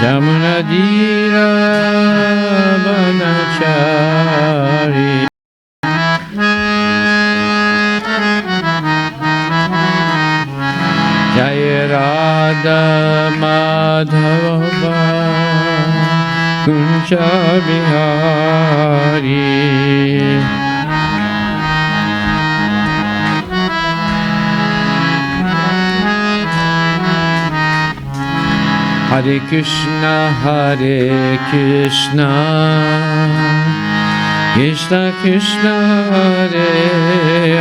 Jamuna Dira Banachari Jaya Radha Madhava Kunja Bihari Hare Krishna, Krishna Krishna, Hare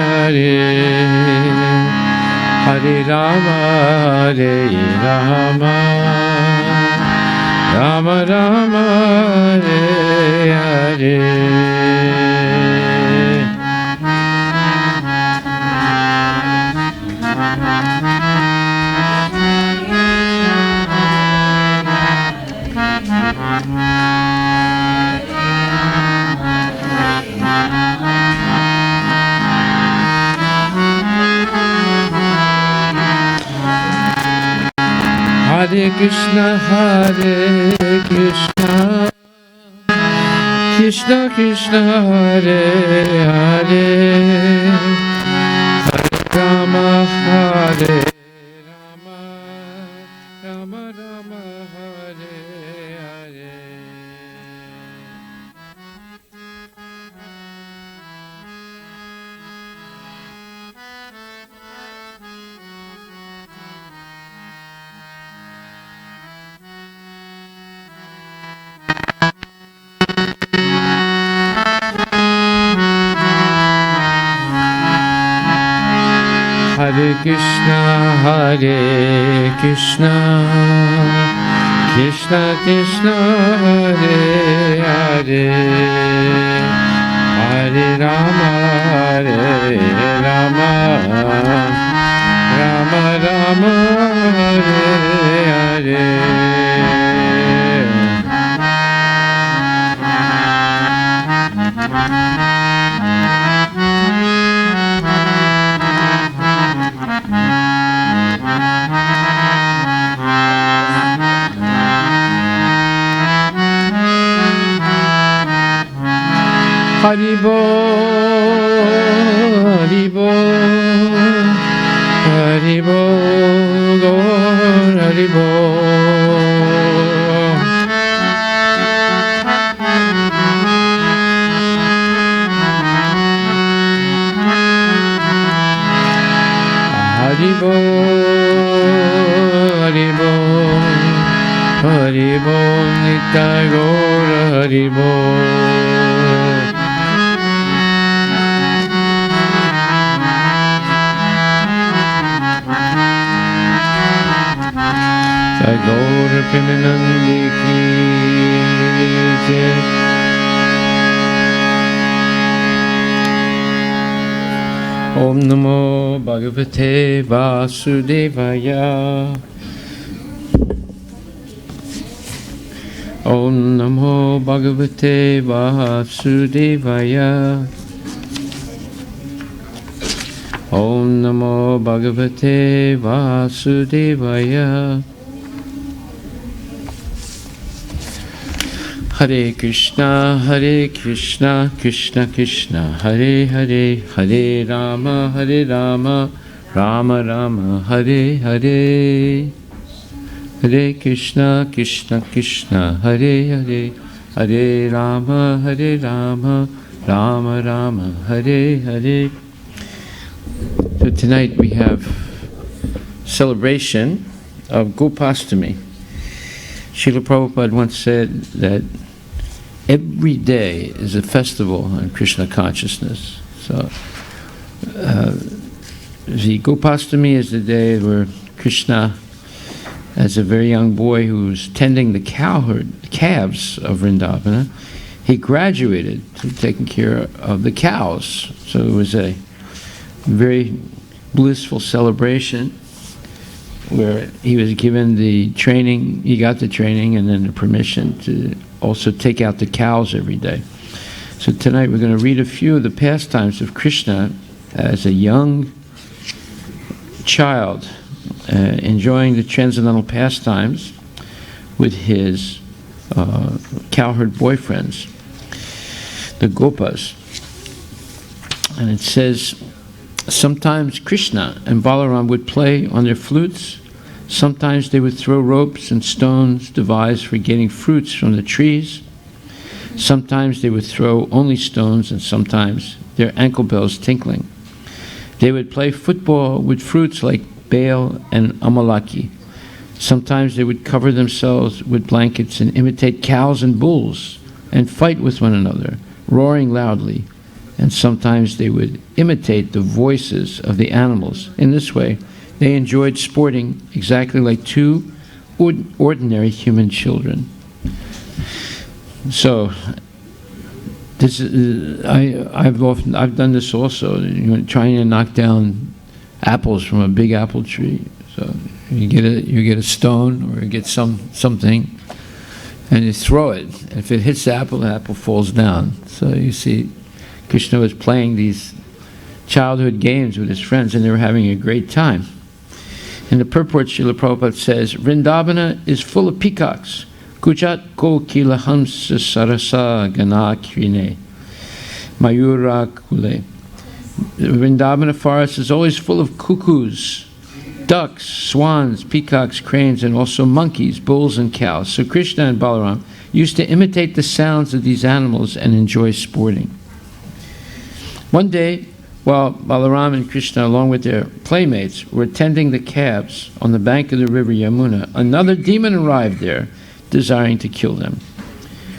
Hare, Hare Rama, Rama Rama, Hare Hare. Hare Krishna, Krishna Krishna, Hare Hare, Hare Rama, Rama Rama, Hare Hare. Hare Krishna, Krishna Krishna, Hare Hare, Hare Rama, Rama Rama, Hare Hare. Haribo, Haribo, Haribo, Gaur Haribo. Haribo, Haribo, Haribo, Nitai Gaur Haribo. Gaur Premanandi ki jai. Om Namo Bhagavate Vasudevaya. Om Namo Bhagavate Vasudevaya. Om Namo Bhagavate Vasudevaya. Hare Krishna, Krishna Krishna, Hare Hare, Hare Rama, Rama Rama, Hare Hare. Hare Krishna, Krishna, Hare Hare, Hare Rama, Rama Rama, Hare Hare. So tonight we have celebration of Gopastami. Srila Prabhupada once said that every day is a festival in Krishna consciousness. So the Gopastami is the day where Krishna, as a very young boy who was tending the calves of Vrindavana, he graduated to taking care of the cows. So it was a very blissful celebration where he was given the training, he got the training and then the permission to also take out the cows every day. So tonight we're going to read a few of the pastimes of Krishna as a young child, enjoying the transcendental pastimes with his cowherd boyfriends, the Gopas. And it says, sometimes Krishna and Balaram would play on their flutes. Sometimes they would throw ropes and stones devised for getting fruits from the trees. Sometimes they would throw only stones, and sometimes their ankle bells tinkling. They would play football with fruits like bale and amalaki. Sometimes they would cover themselves with blankets and imitate cows and bulls and fight with one another, roaring loudly. And sometimes they would imitate the voices of the animals. In this way, they enjoyed sporting exactly like two ordinary human children. So, this I've done this also. Trying to knock down apples from a big apple tree. So you get a stone or you get something, and you throw it. And if it hits the apple falls down. So you see, Krishna was playing these childhood games with his friends, and they were having a great time. In the purport, Srila Prabhupada says, Vrindavana is full of peacocks. Kujat ko kila hamsa sarasa gana krine mayura kule. The Vrindavana forest is always full of cuckoos, ducks, swans, peacocks, cranes, and also monkeys, bulls, and cows. So Krishna and Balaram used to imitate the sounds of these animals and enjoy sporting. One day, while Balaram and Krishna, along with their playmates, were tending the calves on the bank of the river Yamuna, another demon arrived there, desiring to kill them.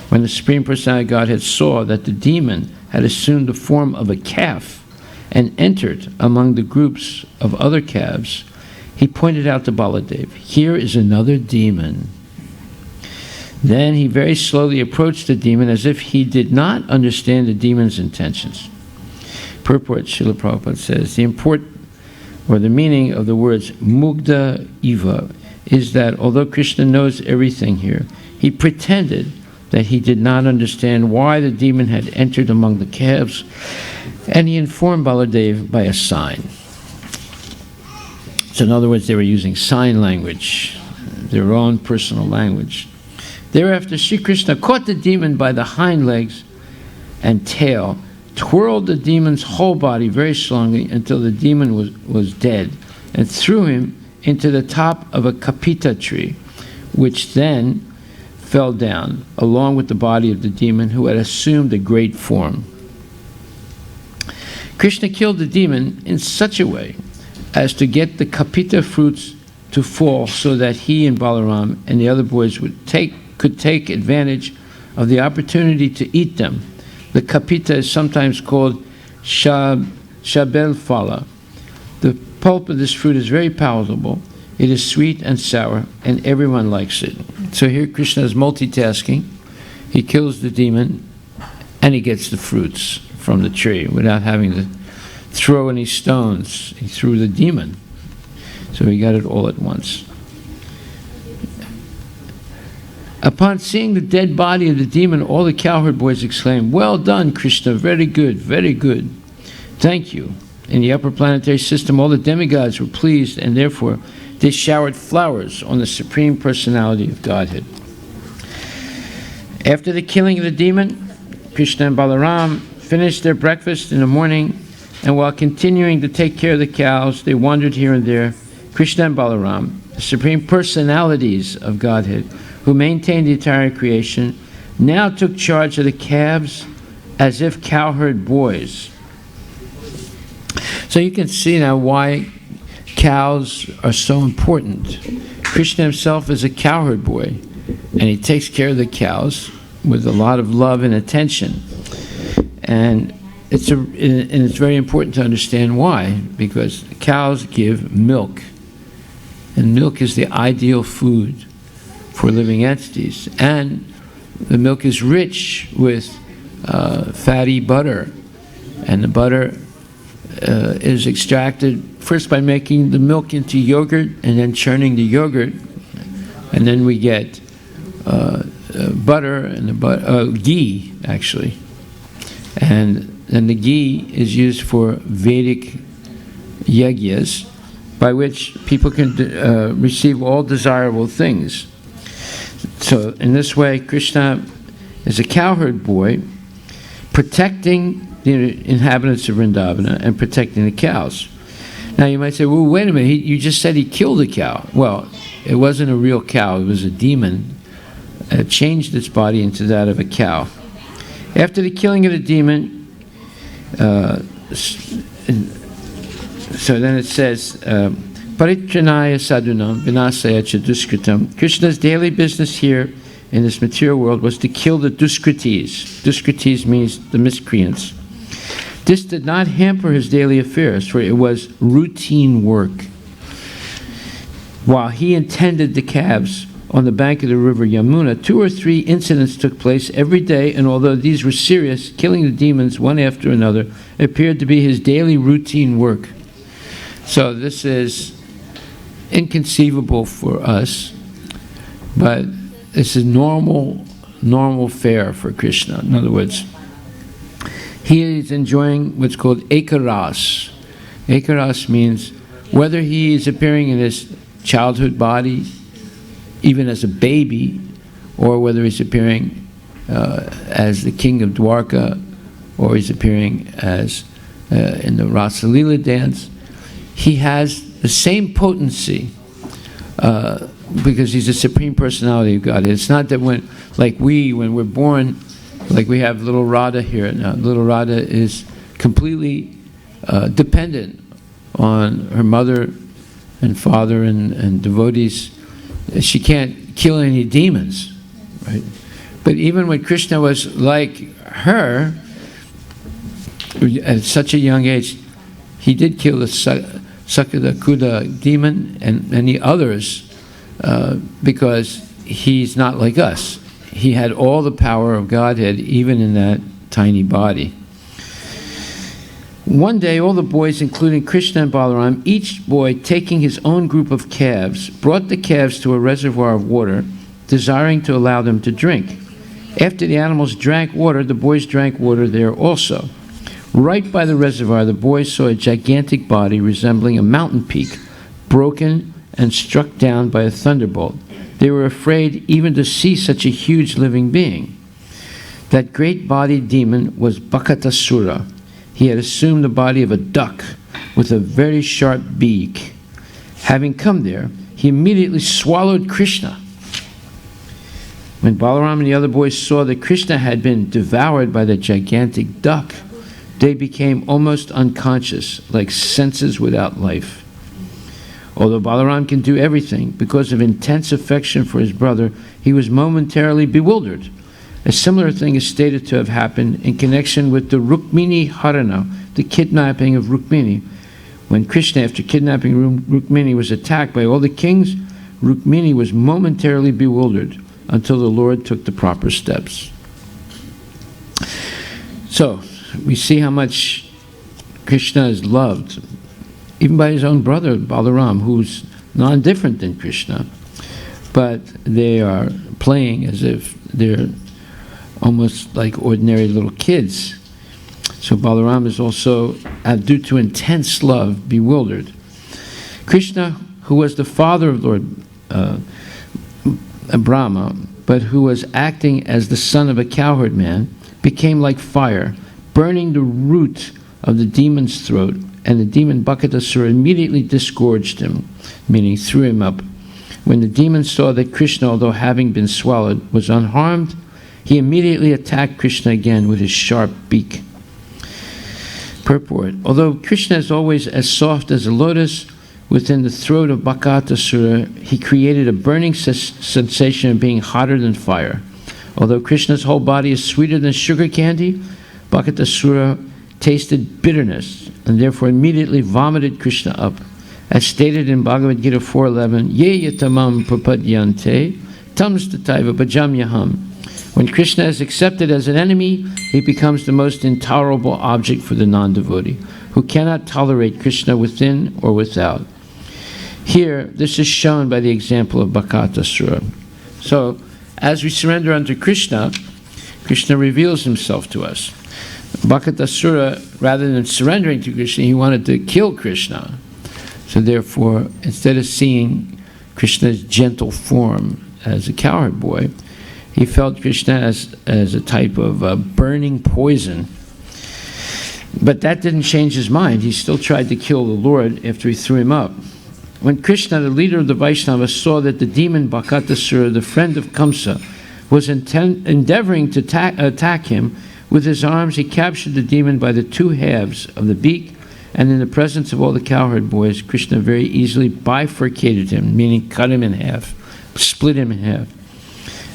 When the Supreme Personality of Godhead saw that the demon had assumed the form of a calf and entered among the groups of other calves, he pointed out to Baladev, "Here is another demon." Then he very slowly approached the demon as if he did not understand the demon's intentions. Purport, Srila Prabhupada says, the import or the meaning of the words mugda iva is that although Krishna knows everything here, he pretended that he did not understand why the demon had entered among the calves, and he informed Baladev by a sign. So in other words, they were using sign language, their own personal language. Thereafter, Sri Krishna caught the demon by the hind legs and tail, twirled the demon's whole body very strongly until the demon was dead, and threw him into the top of a kapita tree, which then fell down, along with the body of the demon who had assumed a great form. Krishna killed the demon in such a way as to get the kapita fruits to fall so that he and Balaram and the other boys could take advantage of the opportunity to eat them. The kapita is sometimes called shabel phala. The pulp of this fruit is very palatable. It is sweet and sour, and everyone likes it. So here Krishna is multitasking. He kills the demon, and he gets the fruits from the tree without having to throw any stones. He threw the demon. So he got it all at once. Upon seeing the dead body of the demon, all the cowherd boys exclaimed, "Well done, Krishna, very good, very good. Thank you." In the upper planetary system, all the demigods were pleased, and therefore they showered flowers on the Supreme Personality of Godhead. After the killing of the demon, Krishna and Balaram finished their breakfast in the morning, and while continuing to take care of the cows, they wandered here and there. Krishna and Balaram, the Supreme Personalities of Godhead, who maintained the entire creation, now took charge of the calves as if cowherd boys. So you can see now why cows are so important. Krishna himself is a cowherd boy, and he takes care of the cows with a lot of love and attention. And it's very important to understand why, because cows give milk, and milk is the ideal food for living entities, and the milk is rich with fatty butter, and the butter is extracted first by making the milk into yogurt and then churning the yogurt, and then we get butter and the ghee actually, and then the ghee is used for Vedic yagyas, by which people can receive all desirable things. So in this way, Krishna is a cowherd boy protecting the inhabitants of Vrindavana and protecting the cows. Now you might say, well, wait a minute, you just said he killed a cow. Well, it wasn't a real cow, it was a demon. It changed its body into that of a cow. After the killing of the demon, so then it says, Paritranaya sadhunam vinasaya cha duskritam. Krishna's daily business here in this material world was to kill the duskritis. Duskritis means the miscreants. This did not hamper his daily affairs, for it was routine work. While he attended the calves on the bank of the river Yamuna, 2 or 3 incidents took place every day, and although these were serious, killing the demons one after another appeared to be his daily routine work. So this is inconceivable for us, but this is normal fare for Krishna. In other words, he is enjoying what's called ekaras. Ekaras means whether he is appearing in his childhood body, even as a baby, or whether he's appearing as the king of Dwarka, or he's appearing as in the Rasa Lila dance, he has the same potency because he's a supreme personality of God. It's not that when we're born, like we have little Radha here now. Little Radha is completely dependent on her mother and father and devotees. She can't kill any demons, right? But even when Krishna was like her, at such a young age, he did kill the Sakada Kuda demon and many others because he's not like us. He had all the power of Godhead even in that tiny body. One day, all the boys, including Krishna and Balaram, each boy taking his own group of calves, brought the calves to a reservoir of water, desiring to allow them to drink. After the animals drank water, the boys drank water there also. Right by the reservoir, the boys saw a gigantic body resembling a mountain peak, broken and struck down by a thunderbolt. They were afraid even to see such a huge living being. That great-bodied demon was Bakasura. He had assumed the body of a duck with a very sharp beak. Having come there, he immediately swallowed Krishna. When Balaram and the other boys saw that Krishna had been devoured by the gigantic duck, they became almost unconscious, like senses without life. Although Balaram can do everything, because of intense affection for his brother, he was momentarily bewildered. A similar thing is stated to have happened in connection with the Rukmini Harana, the kidnapping of Rukmini. When Krishna, after kidnapping Rukmini, was attacked by all the kings, Rukmini was momentarily bewildered until the Lord took the proper steps. So, we see how much Krishna is loved, even by his own brother, Balaram, who's non-different than Krishna. But they are playing as if they're almost like ordinary little kids. So Balaram is also, due to intense love, bewildered. Krishna, who was the father of Lord Brahma, but who was acting as the son of a cowherd man, became like fire, burning the root of the demon's throat, and the demon Bakasura immediately disgorged him, meaning threw him up. When the demon saw that Krishna, although having been swallowed, was unharmed, he immediately attacked Krishna again with his sharp beak. Purport: although Krishna is always as soft as a lotus, within the throat of Bakasura, he created a burning sensation of being hotter than fire. Although Krishna's whole body is sweeter than sugar candy, Bakasura tasted bitterness and therefore immediately vomited Krishna up. As stated in Bhagavad Gita 4.11, Ye yatamam prapadyante tamstataiva bhajamyaham. When Krishna is accepted as an enemy, he becomes the most intolerable object for the non-devotee, who cannot tolerate Krishna within or without. Here, this is shown by the example of Bakasura. So, as we surrender unto Krishna, Krishna reveals himself to us. Bakasura, rather than surrendering to Krishna, he wanted to kill Krishna. So therefore, instead of seeing Krishna's gentle form as a cowherd boy, he felt Krishna as a type of burning poison. But that didn't change his mind. He still tried to kill the Lord after he threw him up. When Krishna, the leader of the Vaishnavas, saw that the demon Bakasura, the friend of Kamsa, was endeavoring to attack him, with his arms he captured the demon by the two halves of the beak, and in the presence of all the cowherd boys, Krishna very easily bifurcated him, meaning cut him in half, split him in half.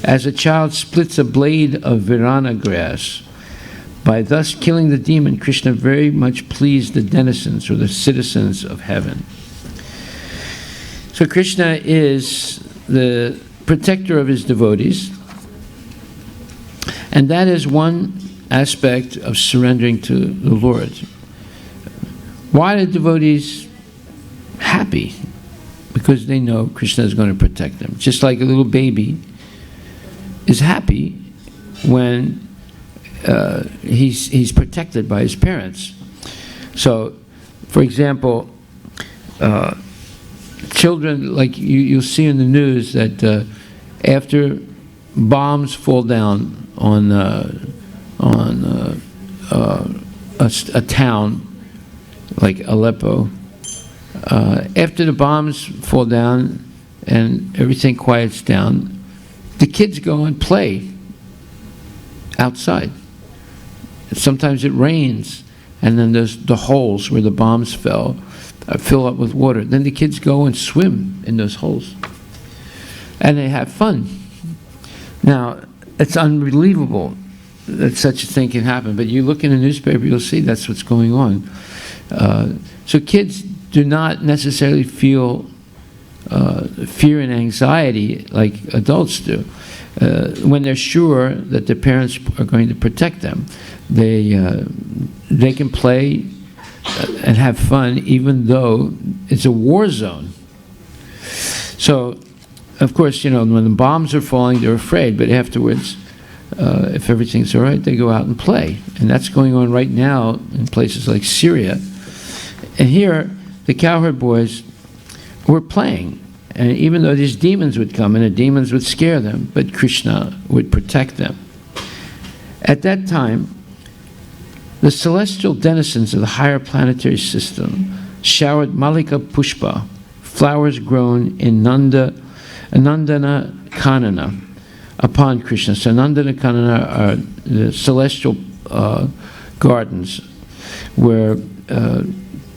As a child splits a blade of virana grass. By thus killing the demon, Krishna very much pleased the denizens, or the citizens of heaven. So Krishna is the protector of his devotees, and that is one aspect of surrendering to the Lord. Why are the devotees happy? Because they know Krishna is going to protect them. Just like a little baby is happy when he's protected by his parents. So, for example, children, like you'll see in the news that after bombs fall down on a town like Aleppo, after the bombs fall down and everything quiets down, the kids go and play outside. Sometimes it rains, and then there's the holes where the bombs fell fill up with water. Then the kids go and swim in those holes, and they have fun. Now, it's unbelievable that such a thing can happen, but you look in a newspaper, you'll see that's what's going on. So kids do not necessarily feel fear and anxiety like adults do. When they're sure that their parents are going to protect them, they can play and have fun even though it's a war zone. So, of course, you know, when the bombs are falling, they're afraid, but afterwards, if everything's all right, they go out and play. And that's going on right now in places like Syria. And here, the cowherd boys were playing. And even though these demons would come, and the demons would scare them, but Krishna would protect them. At that time, the celestial denizens of the higher planetary system showered Malika Pushpa, flowers grown in Nandana Kanana, upon Krishna. So Nandana Kanana are the celestial gardens where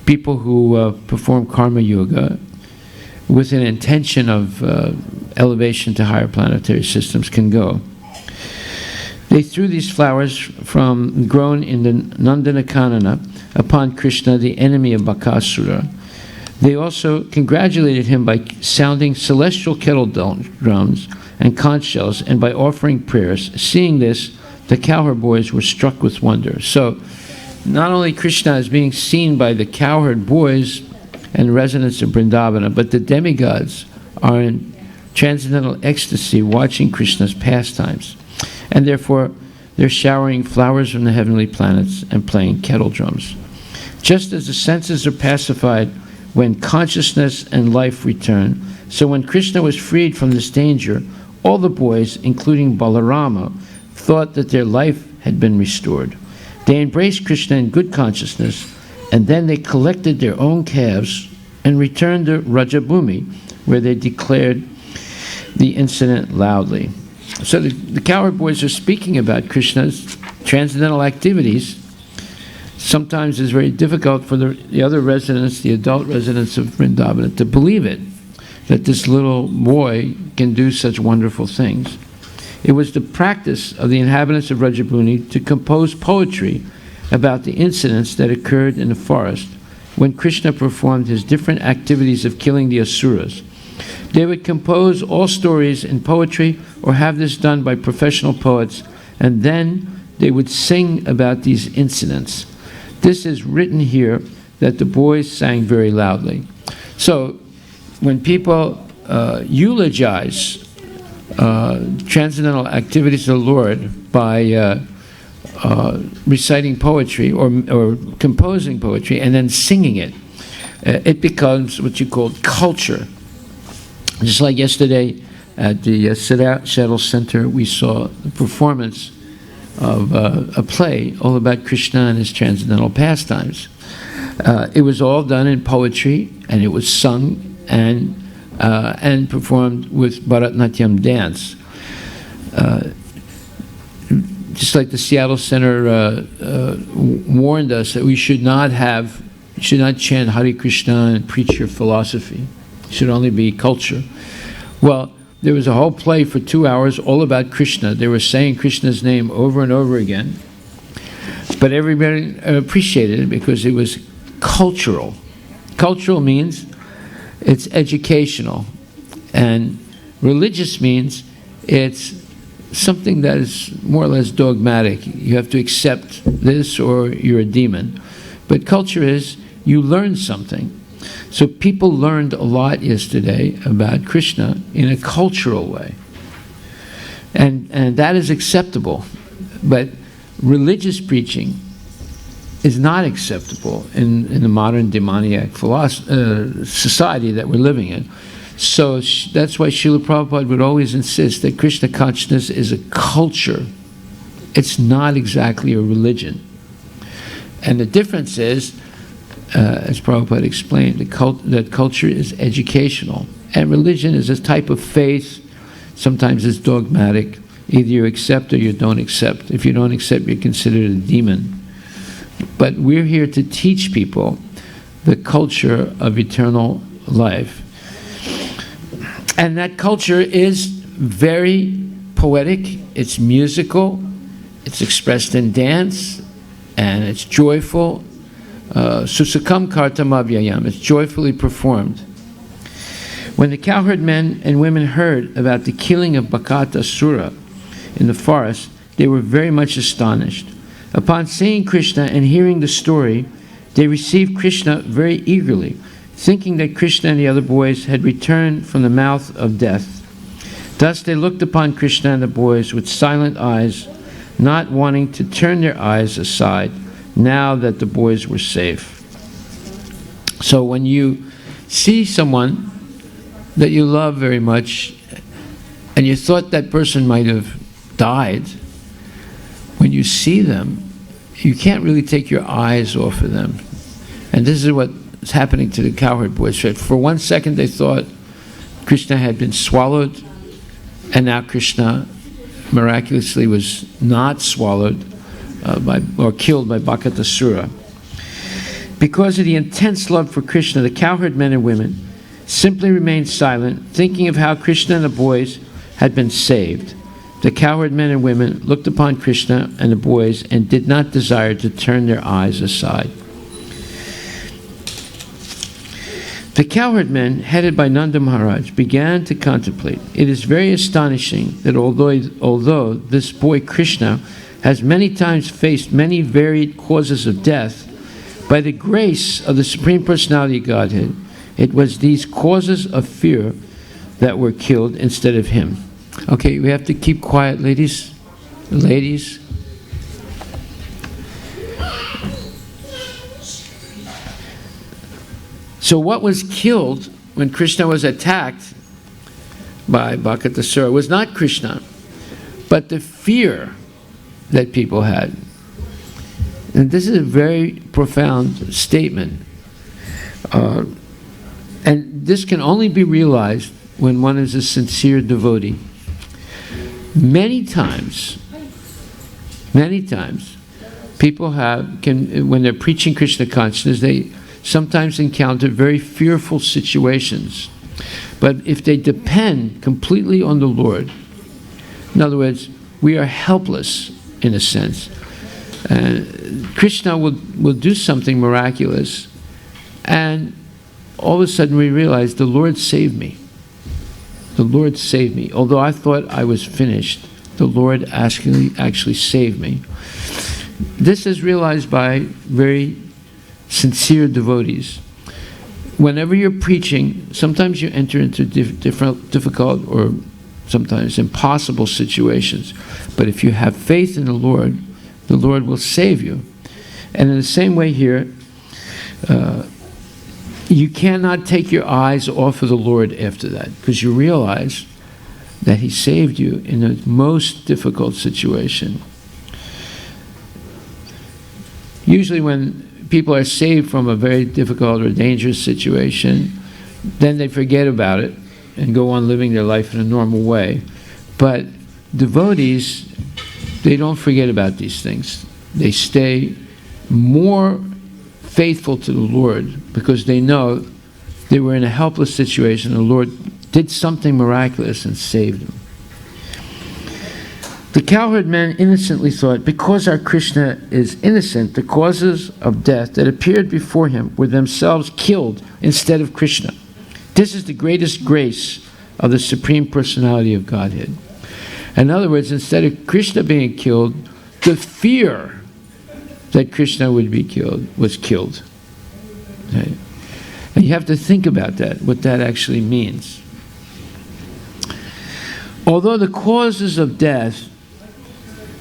people who perform karma yoga with an intention of elevation to higher planetary systems can go. They threw these flowers grown in the Nandana Kanana upon Krishna, the enemy of Bakasura. They also congratulated him by sounding celestial kettle drums and conch shells, and by offering prayers. Seeing this, the cowherd boys were struck with wonder. So, not only Krishna is being seen by the cowherd boys and residents of Vrindavana, but the demigods are in transcendental ecstasy watching Krishna's pastimes. And therefore, they're showering flowers from the heavenly planets and playing kettle drums. Just as the senses are pacified when consciousness and life return, so when Krishna was freed from this danger, all the boys, including Balarama, thought that their life had been restored. They embraced Krishna in good consciousness, and then they collected their own calves and returned to Rajabhumi, where they declared the incident loudly. So the cowherd boys are speaking about Krishna's transcendental activities. Sometimes it's very difficult for the other residents, the adult residents of Vrindavana, to believe it, that this little boy can do such wonderful things. It was the practice of the inhabitants of Rajabhumi to compose poetry about the incidents that occurred in the forest when Krishna performed his different activities of killing the asuras. They would compose all stories in poetry or have this done by professional poets, and then they would sing about these incidents. This is written here that the boys sang very loudly. So when people eulogize transcendental activities of the Lord by reciting poetry or composing poetry and then singing it, it becomes what you call culture. Just like yesterday at the Seattle Center, we saw the performance of a play all about Krishna and his transcendental pastimes. It was all done in poetry, and it was sung and performed with Bharatanatyam dance. Just like the Seattle Center warned us that we should not chant Hare Krishna and preach your philosophy. It should only be culture. Well, there was a whole play for 2 hours all about Krishna. They were saying Krishna's name over and over again. But everybody appreciated it because it was cultural. Cultural means it's educational. And religious means it's something that is more or less dogmatic. You have to accept this or you're a demon. But culture is you learn something. So people learned a lot yesterday about Krishna in a cultural way. And that is acceptable. But religious preaching is not acceptable in the modern demoniac society that we're living in. So that's why Srila Prabhupada would always insist that Krishna consciousness is a culture. It's not exactly a religion. And the difference is, as Prabhupada explained, that culture is educational. And religion is a type of faith. Sometimes it's dogmatic. Either you accept or you don't accept. If you don't accept, you're considered a demon. But we're here to teach people the culture of eternal life. And that culture is very poetic, it's musical, it's expressed in dance, and it's joyful. Susakam kartam avyayam, it's joyfully performed. When the cowherd men and women heard about the killing of Bakasura in the forest, they were very much astonished. Upon seeing Krishna and hearing the story, they received Krishna very eagerly, thinking that Krishna and the other boys had returned from the mouth of death. Thus they looked upon Krishna and the boys with silent eyes, not wanting to turn their eyes aside now that the boys were safe. So when you see someone that you love very much, and you thought that person might have died, when you see them, you can't really take your eyes off of them. And this is what is happening to the cowherd boys. For 1 second they thought Krishna had been swallowed, and now Krishna miraculously was not swallowed or killed by Bakasura. Because of the intense love for Krishna, the cowherd men and women simply remained silent, thinking of how Krishna and the boys had been saved. The cowherd men and women looked upon Krishna and the boys and did not desire to turn their eyes aside. The cowherd men, headed by Nanda Maharaj, began to contemplate. It is very astonishing that although this boy Krishna has many times faced many varied causes of death, by the grace of the Supreme Personality of Godhead, it was these causes of fear that were killed instead of him. Okay, we have to keep quiet, ladies. Ladies. So what was killed when Krishna was attacked by Bakasura was not Krishna, but the fear that people had. And this is a very profound statement. And this can only be realized when one is a sincere devotee. Many times, people when they're preaching Krishna consciousness, they sometimes encounter very fearful situations. But if they depend completely on the Lord, in other words, we are helpless in a sense. Krishna will do something miraculous, and all of a sudden we realize the Lord saved me. The Lord saved me. Although I thought I was finished, the Lord actually saved me. This is realized by very sincere devotees. Whenever you're preaching, sometimes you enter into difficult or sometimes impossible situations. But if you have faith in the Lord will save you. And in the same way here, you cannot take your eyes off of the Lord after that, because you realize that he saved you in the most difficult situation. Usually when people are saved from a very difficult or dangerous situation, then they forget about it and go on living their life in a normal way. But devotees, they don't forget about these things. They stay more faithful to the Lord because they know they were in a helpless situation. The Lord did something miraculous and saved them. The cowherd men innocently thought, because our Krishna is innocent, the causes of death that appeared before him were themselves killed instead of Krishna. This is the greatest grace of the Supreme Personality of Godhead. In other words, instead of Krishna being killed, the fear that Krishna would be killed was killed. Okay? And you have to think about that, what that actually means. Although the causes of death,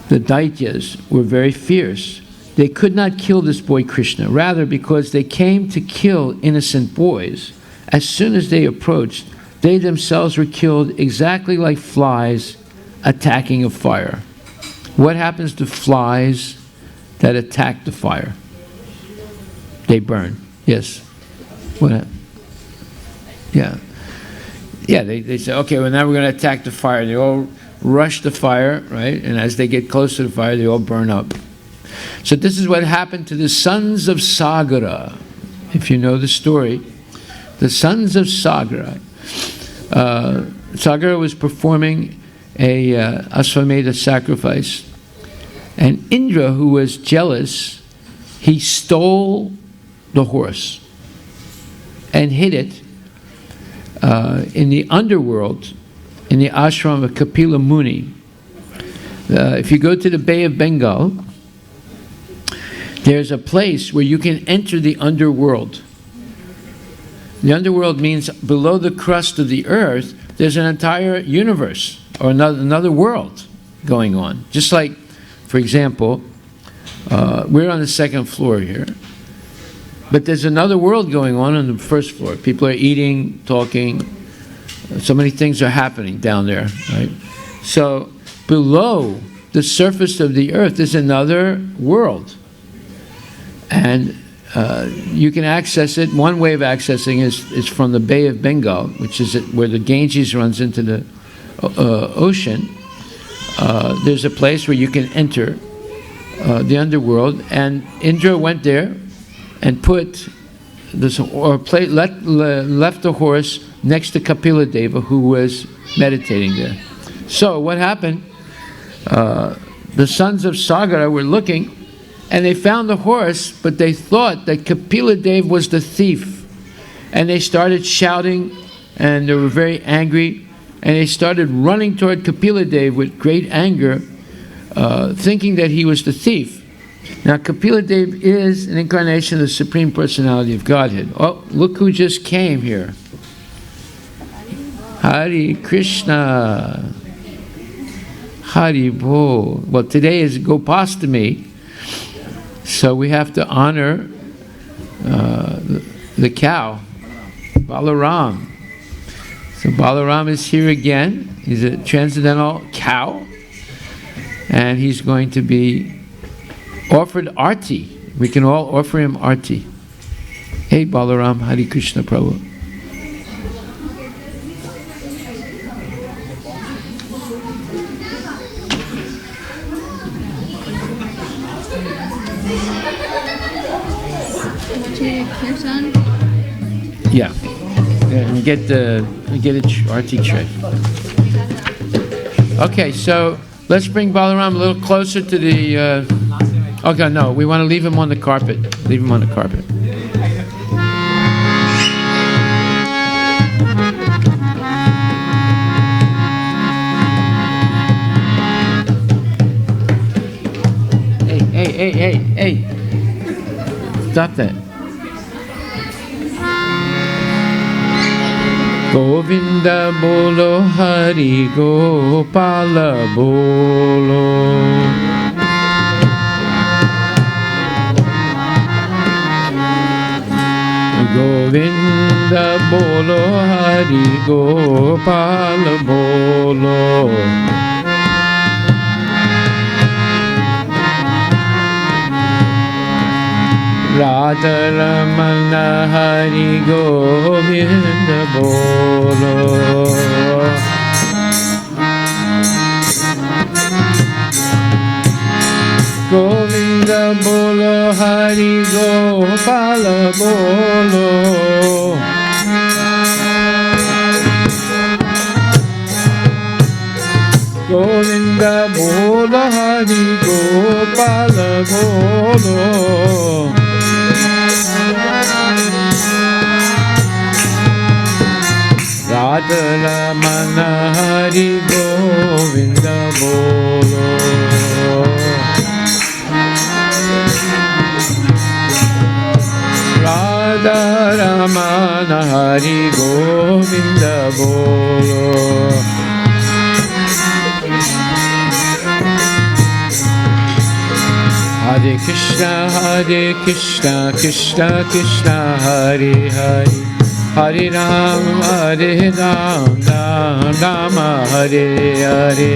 the Daityas, were very fierce, they could not kill this boy Krishna. Rather, because they came to kill innocent boys, as soon as they approached, they themselves were killed exactly like flies attacking a fire. What happens to flies that attack the fire? They burn. Yes. What? Yeah. Yeah, they say, okay, well now we're going to attack the fire. They all rush the fire, right? And as they get close to the fire, they all burn up. So this is what happened to the sons of Sagara. If you know the story, the sons of Sagara. Sagara was performing a Ashwamedha sacrifice. And Indra, who was jealous, he stole the horse and hid it in the underworld, in the ashram of Kapila Muni. If you go to the Bay of Bengal, there's a place where you can enter the underworld. The underworld means below the crust of the earth, there's an entire universe or another world going on. Just like, for example, we're on the second floor here, but there's another world going on the first floor. People are eating, talking. So many things are happening down there, right? So below the surface of the earth is another world. And you can access it. One way of accessing is from the Bay of Bengal, which is where the Ganges runs into the ocean. There's a place where you can enter the underworld, and Indra went there and put this, left the horse next to Kapila Deva, who was meditating there. So what happened? The sons of Sagara were looking, and they found the horse, but they thought that Kapila Deva was the thief, and they started shouting, and they were very angry, and they started running toward Kapila Deva with great anger, thinking that he was the thief. Now, Kapila Deva is an incarnation of the Supreme Personality of Godhead. Oh, look who just came here. Hari Krishna. Hari Bo. Well, today is Gopastami, so we have to honor the cow, Balaram. So Balaram is here again. He's a transcendental cow, and he's going to be offered arti. We can all offer him arti. Hey Balaram, Hari Krishna Prabhu. Kirtan? Yeah. And get a arti tray. Okay, so let's bring Balaram a little closer to the. Okay, no, we want to leave him on the carpet. Leave him on the carpet. Hey. Stop that. Govinda bolo, Hari Gopala bolo. Govinda bolo, Hari Gopal bolo. Radha Ramana Hari Govinda bolo. Govinda bolo, Hari Gopal bolo. Govinda bolo, Hari Gopal bolo. Radha Ramana Hari Govinda bolo. Radha Ramana Hari Govinda bolo. Hare Krishna, Krishna Krishna, Hare Hare, Hare Ram, Ram Ram, Hare Hare.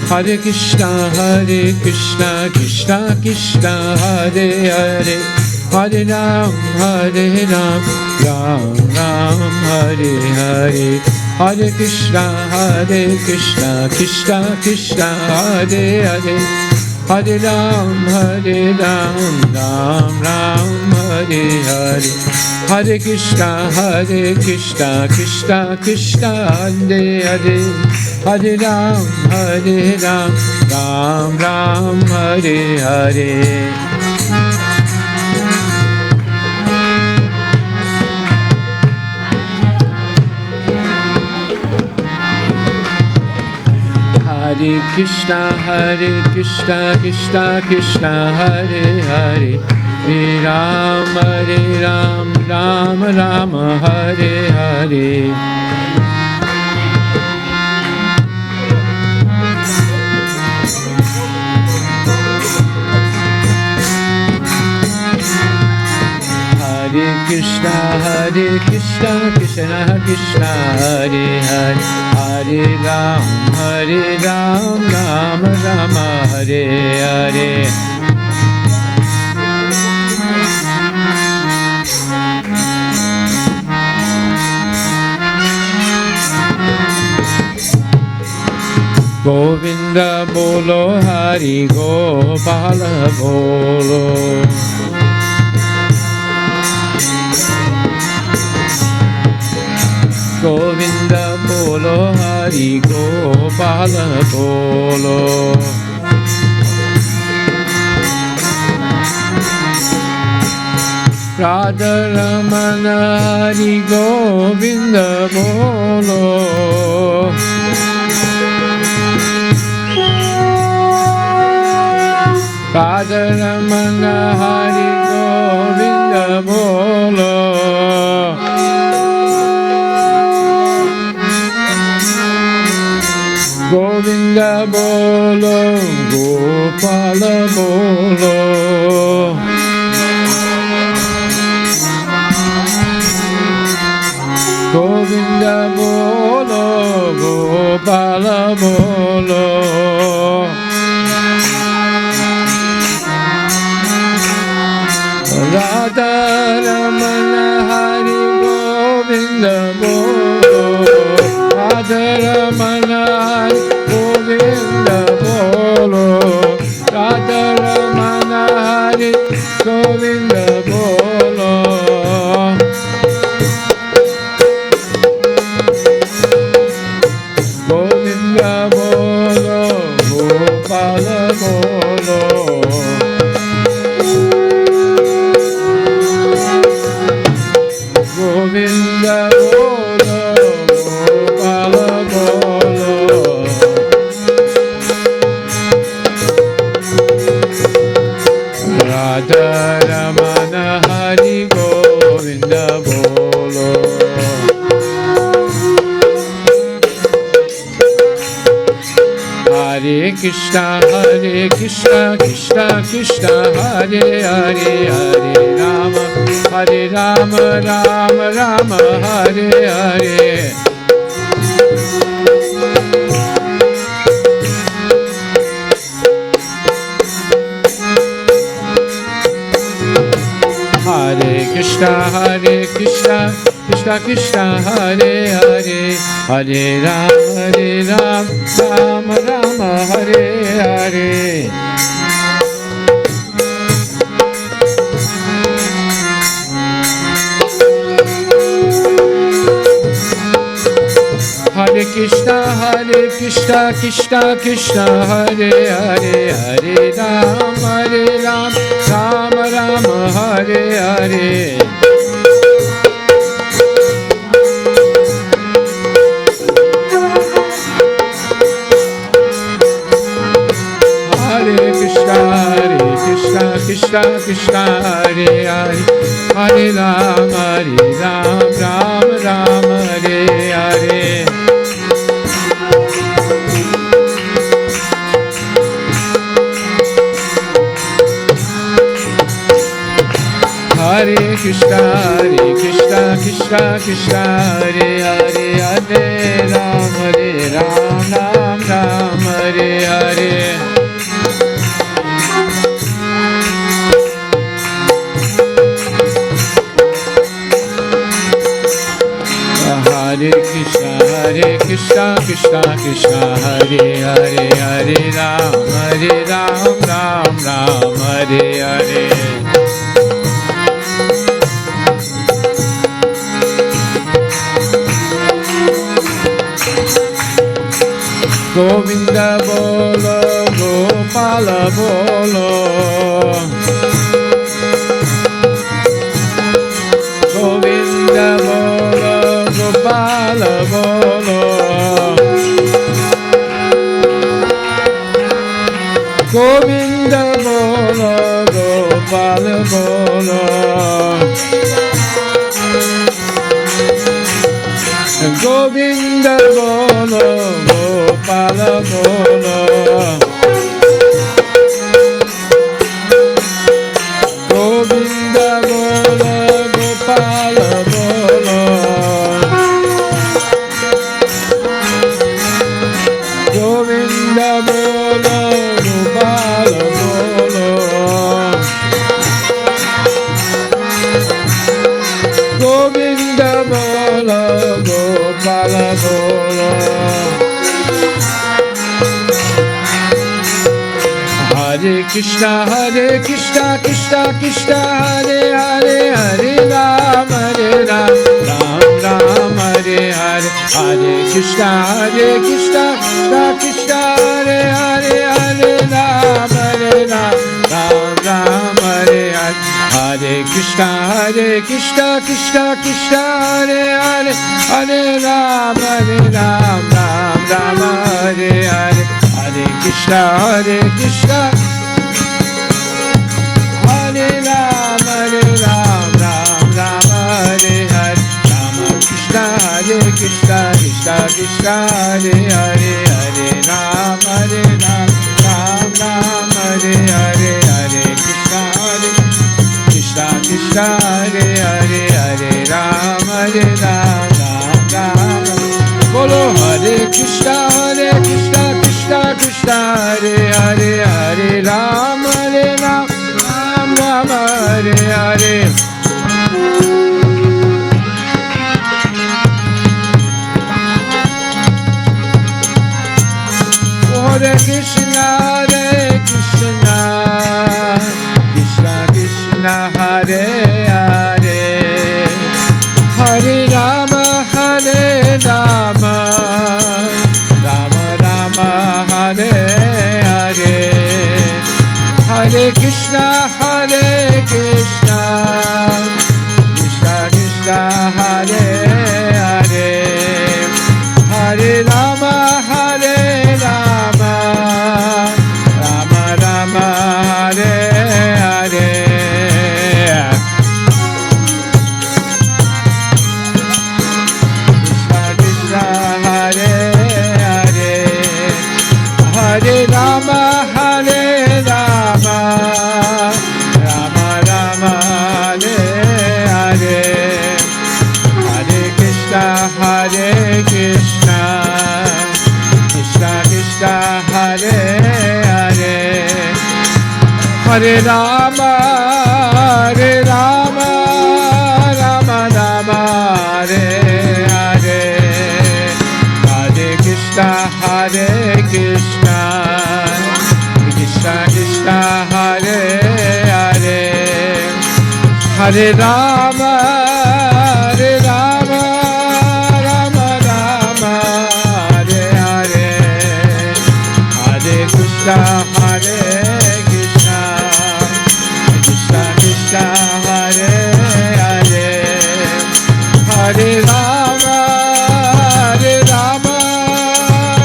Hare Krishna, Krishna Krishna, Hare Hare, Hare Ram, Ram Ram, Hare Hare. Hare Krishna, Krishna Krishna, Hare Hare, Hare Ram, Ram Ram, Hare Hare. Hare Krishna, Krishna Krishna, Hare Hare, Hare Ram, Ram Ram, Hare Hare. Hare Krishna, Krishna Krishna, Hare Hare, Hare Ram, Ram Ram, Hare Hare. Hare Krishna, Krishna Krishna, Hare Hare, Hare Ram, Ram Ram, Hare Hare. Govinda bolo, Hari Gopal bolo. Govinda bolo, Hari Gopal bolo. Radha Ramana Hari Govinda bolo. Radha Ramana Hari Govinda bolo. Govinda bolo, Gopala bolo. Govinda bolo, Gopala bolo. Radha Ramana Hari Govinda bolo. Radha Ramana Hari Govinda bolo. Radha Ramana Hari Govinda bolo. Govinda bolo, Gopala bolo. Govinda bolo, Gopala bolo. Radha Ramana Hari Govinda bolo. Krishna, Krishna Krishna, Hare Hare, Hare Rama, Rama Rama, Hare Hare. Hare Krishna, Krishna Krishna, Hare Hare, Hare Rama, Rama Rama, Hare Hare. Hare Krishna, Krishna Krishna, Hare Hare, Hare Rama, Rama Rama, Hare Hare. Hare Krishna, Krishna Krishna, Hare Hare, Hare Rama, Rama Rama, Hare Hare. Hare Krishna, Krishna Krishna, Hare Hare, Hare Rama, Rama Hare Hare. Hare Krishna, Krishna Krishna, Hare Hare, Hare Rama, Rama Hare Hare. Govinda bolo, Gopala bolo, Govinda bolo, Gopala bolo, Govinda bolo, Gopala bolo, Govinda bolo, Gopala bolo, Govinda bolo, Gopala bolo, Govinda bolo, Gopala bolo, Govinda bolo, Gopala bolo. Hare Krishna, Krishna Krishna, Hare Hare, Hare Rama, Rama Hare Hare, Hare Krishna, Krishna Krishna, Hare Hare, Hare Rama, Rama Hare Hare, Hare Krishna, Krishna Krishna, Hare Hare, Hare Rama, Rama Hare Hare, Hare Krishna, Krishna, Hare Rama, Rama Hare Hare, Rama Krishna, Krishna Krishna, Hare Hare, Hare Rama, Rama Hare Hare, Hare Krishna, Krishna Hare Hare, Hare Rama, Rama Bolo Hare Krishna, Krishna Krishna, Hare Hare, Hare Rama, Rama Hare Hare. Hare Krishna, Krishna Krishna, Hare Hare, Hare Rama, Rama Rama, Hare Hare, Hare Krishna, Krishna Krishna, Hare Hare, Hare Rama, Rama Rama, Hare Hare. Hare Hare Rama, Hare Rama, Rama Rama, Hare Hare, Hare Krishna, Hare Krishna, Krishna Krishna, Hare Hare, Hare Rama, Hare Rama, Rama Rama, Hare Hare, Hare Krishna, Hare Krishna, Krishna Krishna, Hare Hare, Hare Rama, Hare Rama,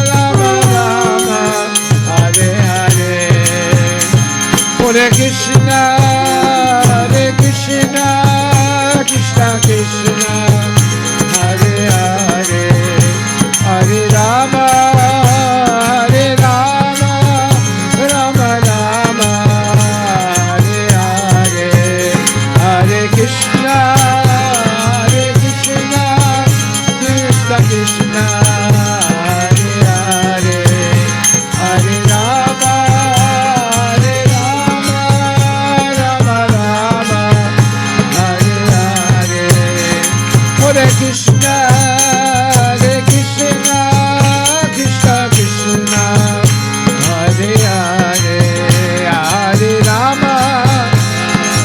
Rama Rama, Hare Hare, Hare Krishna, Hare Krishna, Krishna Krishna, Hare Hare, Hare Rama, Hare Rama, Rama Rama, Hare Hare, Hare Krishna, Hare Krishna, Krishna Krishna, Hare Hare, Hare Rama, Hare Rama, Rama Rama, Hare Hare, Hare Krishna, Hare Krishna, Krishna Krishna, Hare Hare, Hare Rama,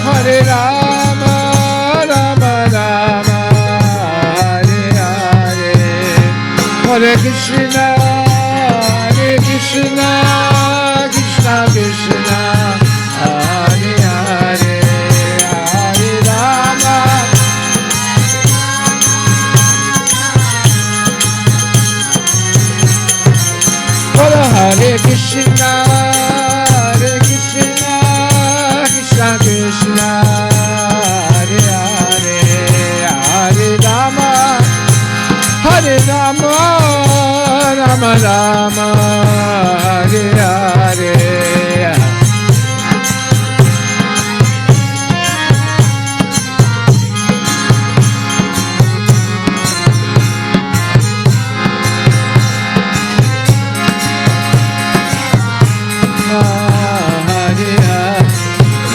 Hare Rama, Rama Rama, Hare Hare, Hare Krishna, Hare Krishna, Krishna Krishna, Hare Hare, Hare Rama, Hare Krishna, Hare Krishna, Krishna Krishna, Hare Hare, Hare Rama, Hare Rama, Rama Rama, Hare Hare,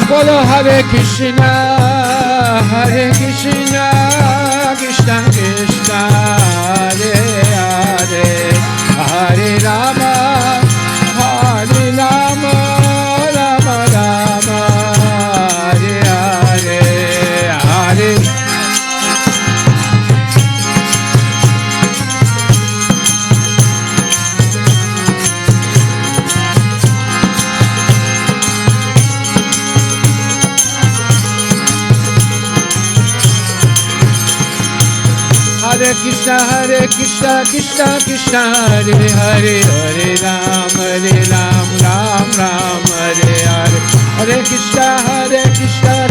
Bolo Hare Krishna, Hare Krishna, Krishna Krishna, Hare Hare, Hare Rama, Hare Rama, Rama Rama, Hare Hare, Hare Hare Krishna, Krishna Krishna, Hare Hare, Hare Ram, Ram Ram, Hare Hare, Hare Krishna,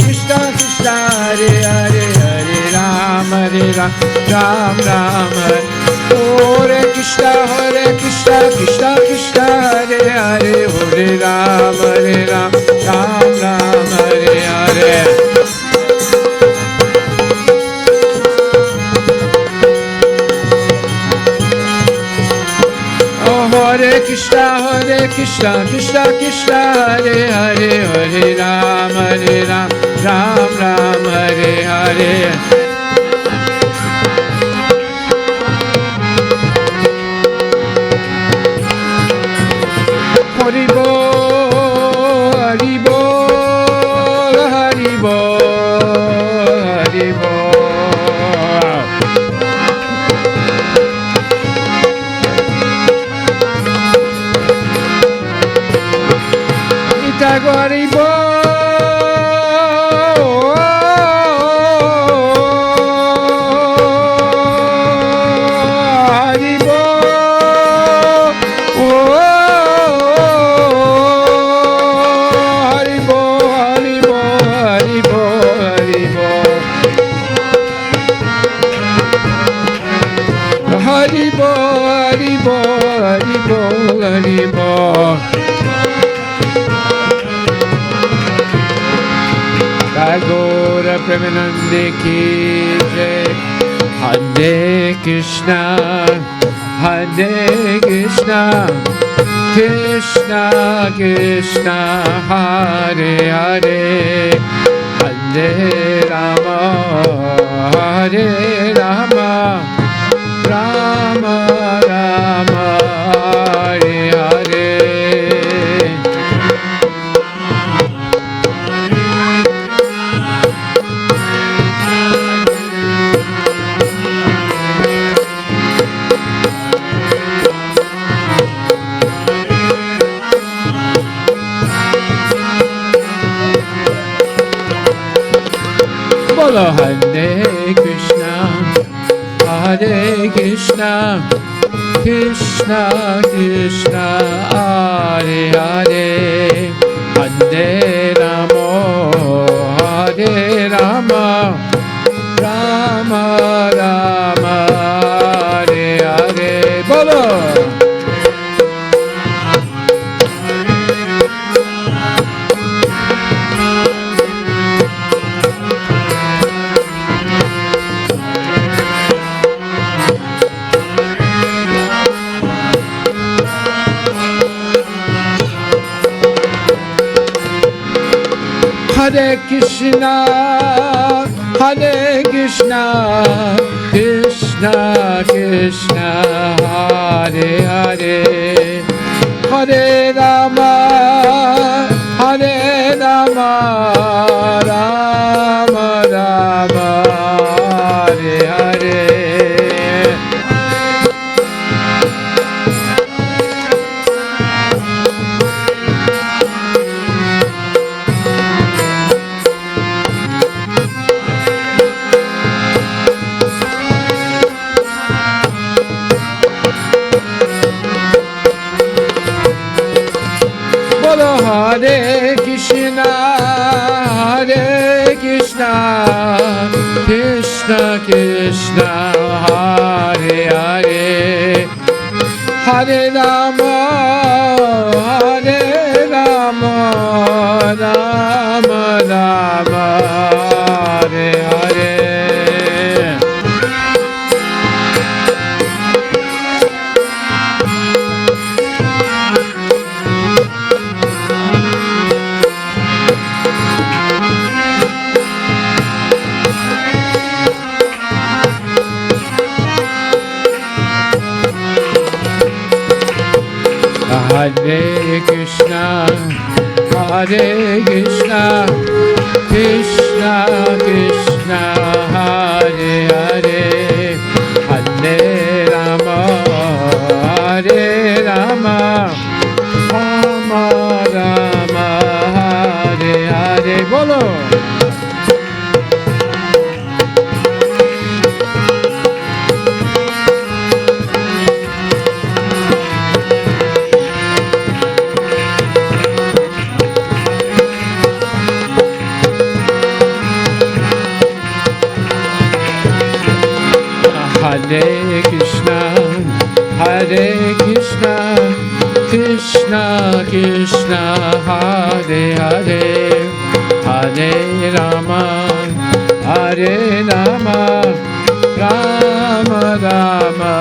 Krishna Krishna, Hare Hare, Hare Ram, Ram Ram, Hare Krishna, Krishna Krishna, Hare Hare, Hare Ram, Ram Ram, Hare Hare. Hare Krishna, Krishna Krishna, Hare Hare, Hare Ram, Ram Ram, Hare Hare. Hari Bol, Hari Bol, Hari Bol, Hari Bol. Hari Bol, Hari Bol, Hari Bol, Hari Bol, Hari Bol, Hari Bol, Hari Bol, Hari Bol, Hari Bol. Tagore Premanande ki jai. Hare Krishna, Hare Krishna, Krishna Krishna Hare Hare Hare Rama Hare Rama Rama Rama Hare Hare Bolo Hare Krishna Hare Krishna Krishna Krishna Hare Hare Hare Rama Hare Rama Rama Rama Hare Hare Bolo Hare Krishna, Hare Krishna, Krishna Krishna, Hare Hare, Hare Rama, Hare Rama, Rama Rama, Hare Hare. Hare Krishna, Hare Krishna, Krishna Krishna, Hare Hare, Hare Rama, Hare Rama, Rama Rama, Hare Hare. Hare Krishna, Hare Krishna, Krishna Krishna, Hare Hare, Hare Rama, Hare Rama, Rama Rama, Hare Hare. Bolo. Hare Krishna, Hare Krishna, Krishna Krishna, Hare Hare, Hare Rama, Hare Rama, Rama Rama,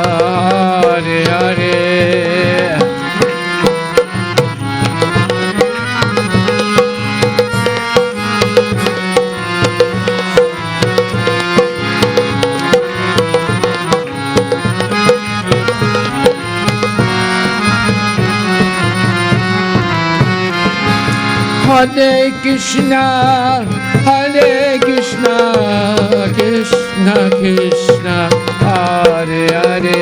Hare Hare. Hare Krishna, Hare Krishna, Krishna Krishna, Hare Hare,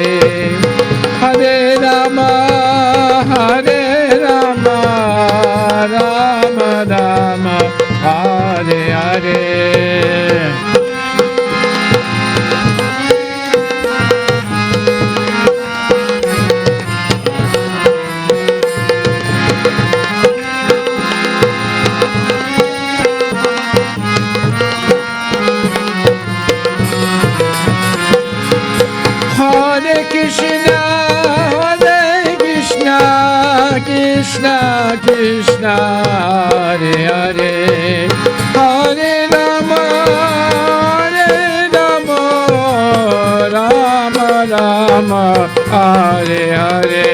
Hare Rama, Hare Rama, Rama Rama, Hare Hare. Krishna, Hare Krishna, Krishna Krishna, Hare Hare, Hare Rama, Hare Rama, Rama Rama, Hare Hare.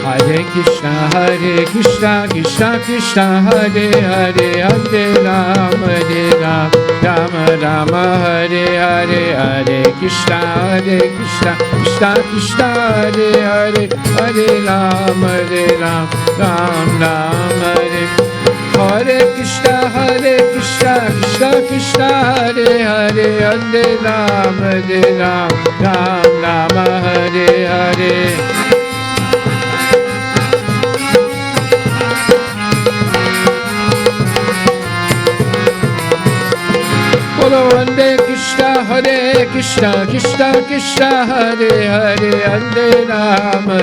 Hare Krishna, Krishna Krishna, Hare Hare, Hare Rama, Rama Rama, Hare Hare, Hare Krishna, Krishna Krishna, Hare Hare, Hare Rama, Ram Ram, Hare Hare Krishna, Krishna Krishna, Hare Hare, Hare Rama, Ram Rama, Hare Hare. Hare Krishna, Krishna Krishna, Hare Hare, Hare Rama,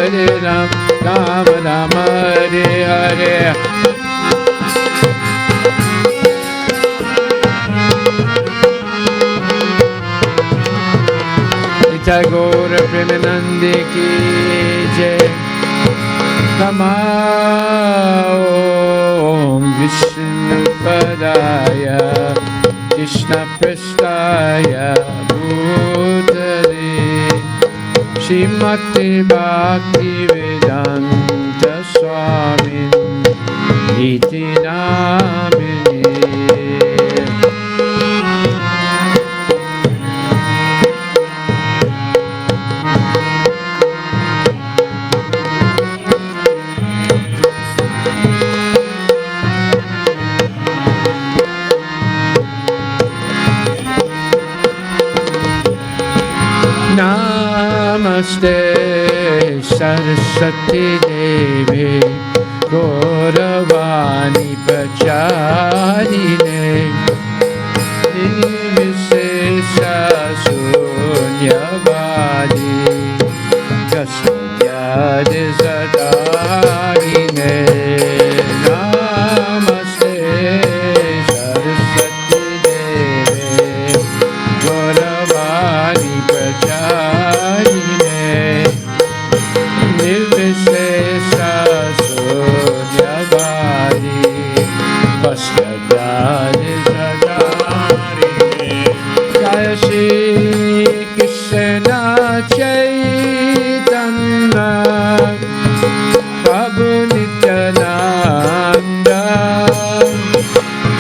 Ram Rama, Hare Hare. Tagore Premanande ki jai. Om Vishnu Padaya Krishna Prestaya Bhutale Shrimati Bhakti Vedanta Swamin Iti Namini. Namaste Saraswati Devi Gauravani Pacharine Nirvisesa Sunyavadi Kasavyadi Sadarine. Namaste Saraswati Devi Gauravani Pacharine Nirvisesa Sunyavadi Kasavyadi Sadarine. Jaya Shri Krishna Chaitanya Prabhu Nityananda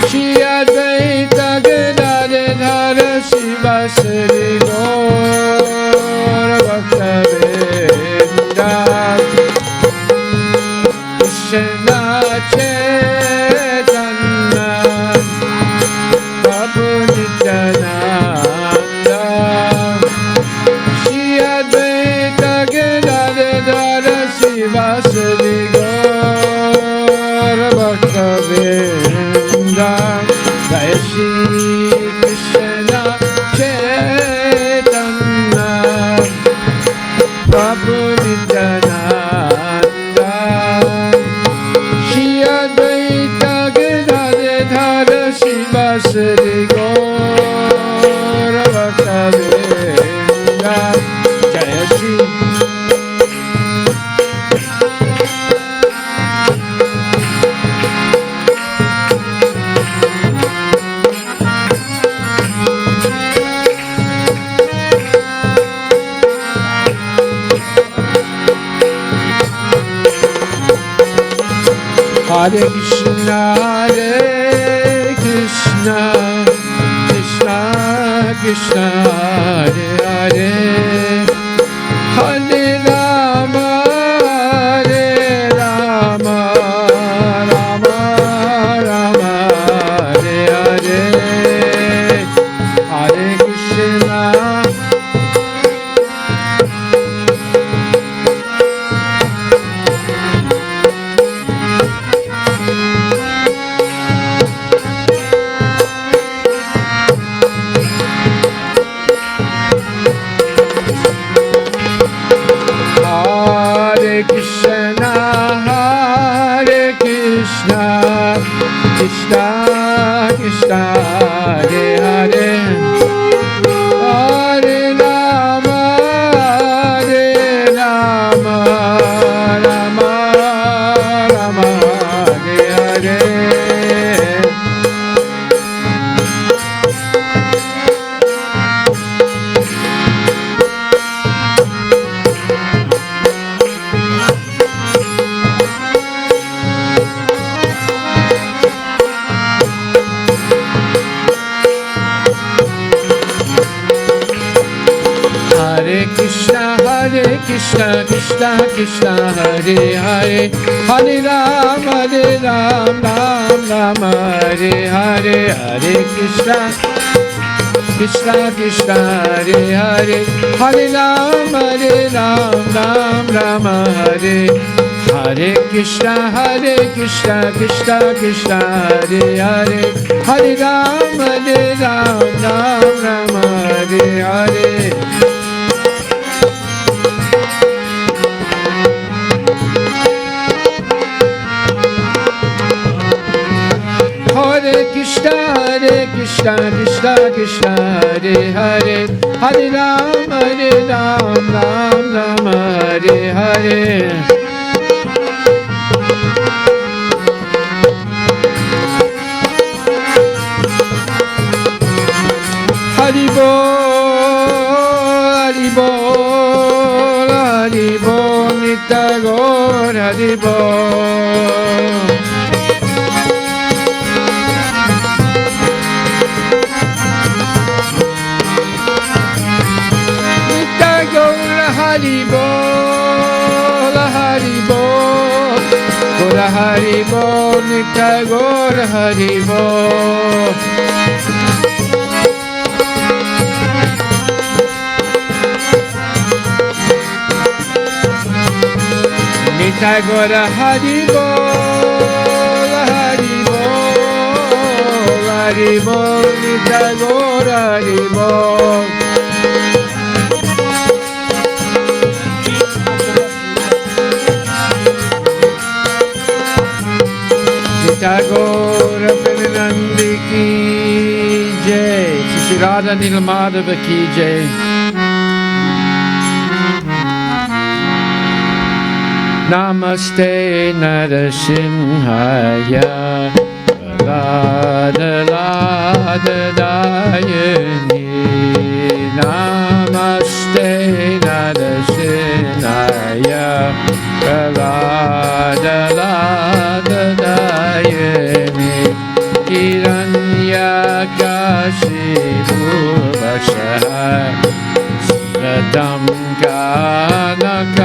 Shri Advaita Gadadhara Sivasari Gaura Bhaktavinda Krishna Chaitanya Prabhu Nityananda Shri Advaita Gadadhara Sivasari Gaura Bhaktavinda. Jai Shri Krishna Chaitanya Prabhu Nityananda Shri Advaita Gadadhara Sivasari Gaura Bhaktavinda. Jai Shri Hare Krishna, Krishna Krishna, Hare Hare, Hare Rama, Rama Rama, Hare Hare, Hare Krishna. Krishna Krishna, Hare Hare, Hare Rama, Rama Rama, Hare Hare. Krishna, Krishna Krishna, Hare Hare, Hare Ram, Ram Ram, Hare Hare, Hare Krishna, Krishna Krishna, Hare Hare, Hare Ram, Ram Ram, Hare Hare Krishna, Krishna Krishna, Hare Hare, Hare Ram, Ram Ram, Hare Hare. Hare Krishna, Krishna Krishna, Hare Hare, Hare Ram, Ram Ram, Hare Hare. Hari Bol, Hari Bol, Hari Bol, Nitagor, Hari Bol. Hari Bol, Hari Bol, Gora Hari Bol, Nitya Gora Hari Bol. Nitya Gora Hari Bol, Hari Bol, Hari Bol, Nitya Gora Hari Bol. Tagore Pranandi ki jai, Shri Radha Nilamadava ki jai. Namaste Narasimhaya, Lada Lada Dayani. Namaste Narasimhaya, Lada Lada Dayani. Hiranyakashipu Vakshaya, Radam Kanakalaye.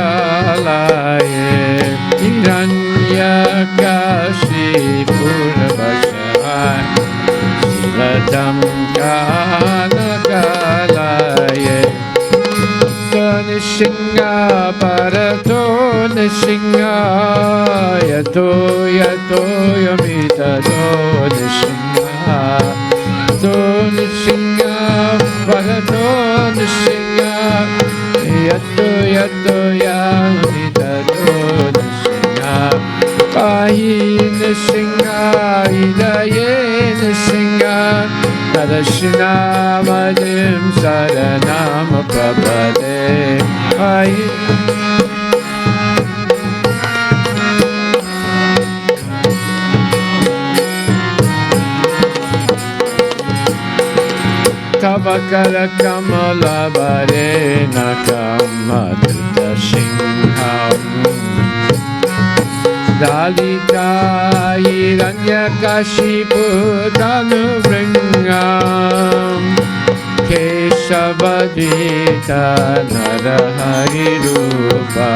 Hiranyakashipu Vakshaya, Radam Kanakalaye. Nishinga Parato Nishinga Yato Yato Yamita Do Nishinga Do Nishinga Parato Nishinga Yato Yato Yamita Do Nishinga Pahi Nishinga Hidaye Nishinga Narashina Madim Saranam Prabhade Aye. Tavakara Kamala Bare Nakama Tuta Singham Dalita Hiranyakashipu Danuvringam Keshavadita Narahari Rupa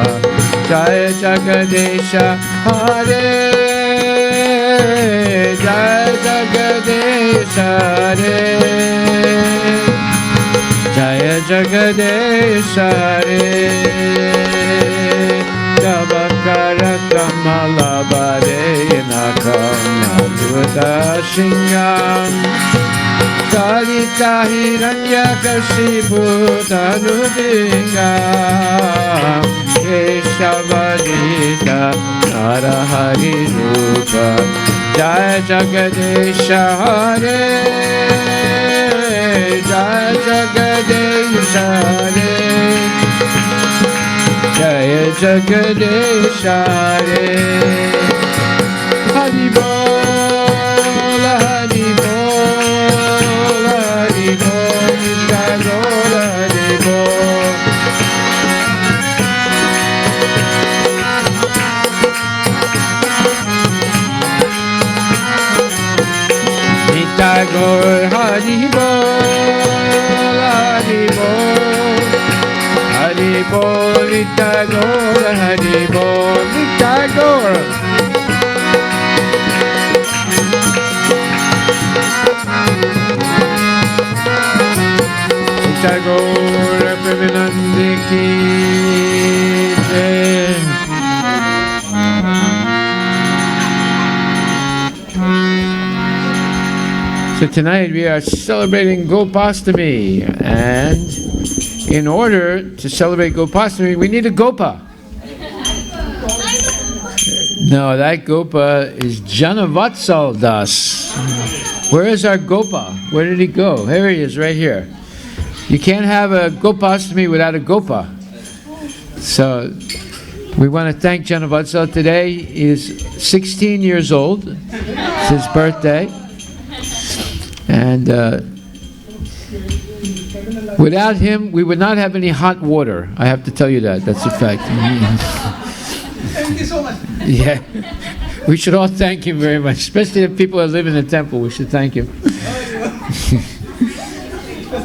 Jaya Jagadesha Hare Jaya Jagadesha Hare Jaya Jagadesha Hare Tavakara Kamala Bare Nakama Tuta Singham Kalita Hiranyakashipu Tanudingam Keshavadita Narahari Rupa Jaya Jagadesha Hare Jaya Jagadesha Hare Jaya Jagadesha Hare Hari Bol, Hari Bol, Hari Bol, Nitya Hari Bol. Nitya Hari Bol, Hari Bol, Hari Bol, Nitai Gaur, Hari Bol, Nitai Gaur. Nitai Gaur, Premanande ki jai. So tonight we are celebrating Gopastami, and in order to celebrate Gopastami, we need a Gopa. No, that Gopa is Janavatsal Das. Where is our Gopa? Where did he go? Here he is, right here. You can't have a Gopastami without a Gopa. So we want to thank Janavatsal. Today he is 16 years old. It's his birthday. And without him, we would not have any hot water. I have to tell you that. That's a fact. Thank you so much. Yeah. We should all thank him very much, especially if people that live in the temple. We should thank him.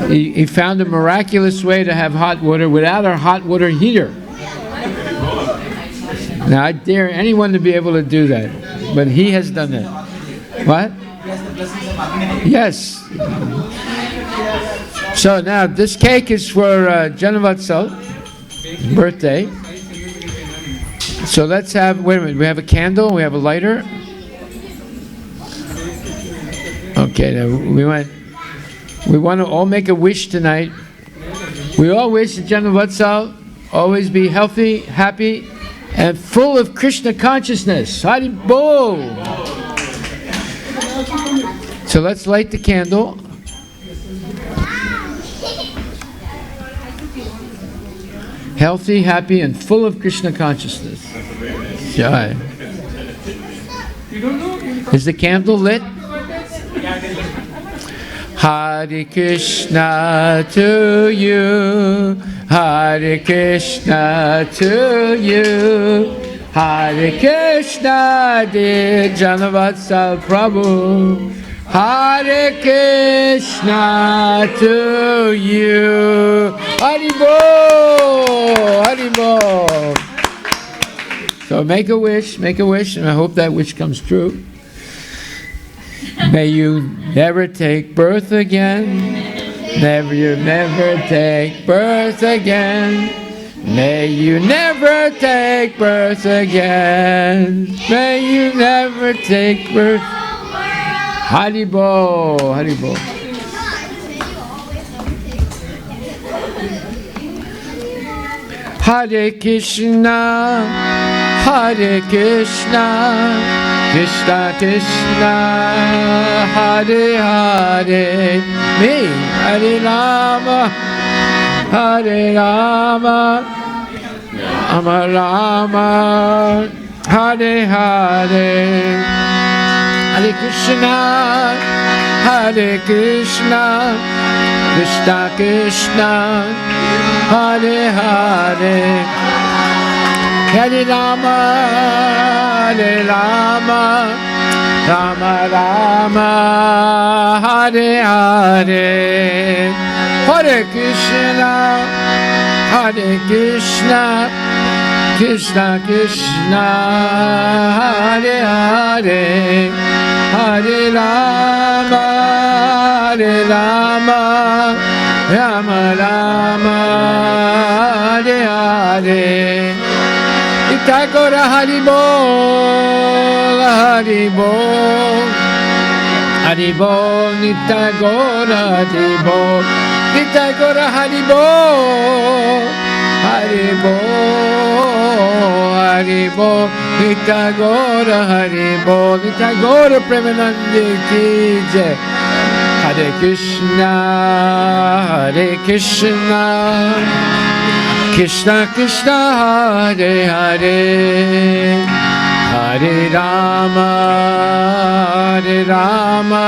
He found a miraculous way to have hot water without our hot water heater. Now, I dare anyone to be able to do that, but he has done that. What? Yes. So now this cake is for Janavatsal birthday. So let's have, wait a minute, we have a candle, we have a lighter. Okay, now we want to all make a wish tonight. We all wish that Janavatsal always be healthy, happy, and full of Krishna consciousness. Hari Bol! So let's light the candle. Healthy, happy, and full of Krishna consciousness. Jai. Is the candle lit? Hare Krishna to you, Hare Krishna to you, Hare Krishna dear Janavatsal Prabhu, Hare Krishna to you. Haribol! Haribol! So make a wish, and I hope that wish comes true. May you never take birth again. Never take birth again. May you never take birth again. May you never take birth. Haribol, Haribol. Hare Krishna, Hare Krishna, Krishna Krishna, Hare Hare. Me, Hare Rama, Hare Rama, Rama Rama, Hare Hare. Hare Krishna, Hare Krishna, Krishna Krishna, Hare Hare. Hare Rama, Hare Rama, Rama Rama, Hare Hare. Hare Krishna, Hare Krishna, Krishna Krishna, Hare Hare. Hare Rama, Hare Rama, Rama Rama, Hare Hare. Itagora Haribol, Haribol, Haribol, Nitagora Haribol, Nitagora Haribol, Haribol, Haribol, Nitagora Haribol, Nitagora Premanande ki jai. Hare Krishna, Hare Krishna, Krishna Krishna, Hare Hare, Hare Rama, Hare Rama,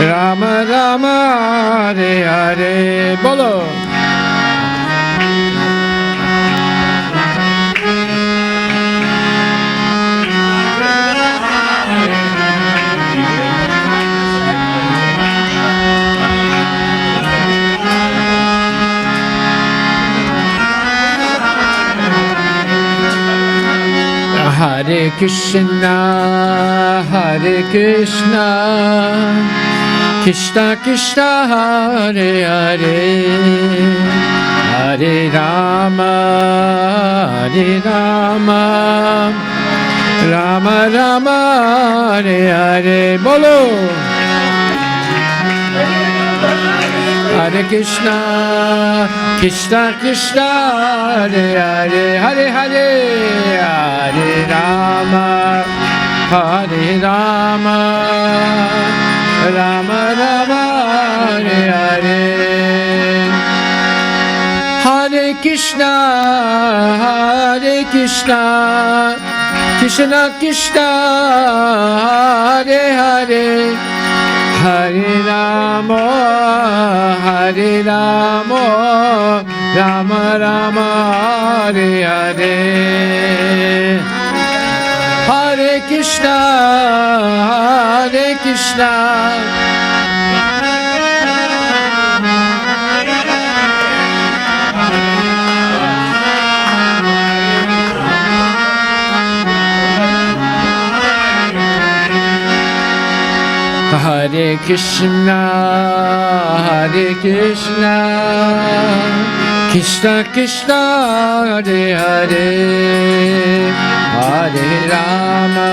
Rama Rama, Hare Hare. Bolo. Hare Krishna, Hare Krishna, Krishna Krishna, Hare Hare, Hare Rama, Hare Rama, Rama Rama, Hare Hare. Bolo. Hare Krishna, Krishna Krishna, Hare Hare, Hare Hare, Hare Rama, Hare Rama, Rama Rama, Hare Hare. Hare Krishna, Hare Krishna, Krishna Krishna, Hare Hare, Hare Rama, Hare Rama, Rama Rama, Hare Hare. Hare Krishna, Hare Krishna. Hare Krishna, Hare Krishna, Krishna Krishna, Hare Hare, Hare Rama.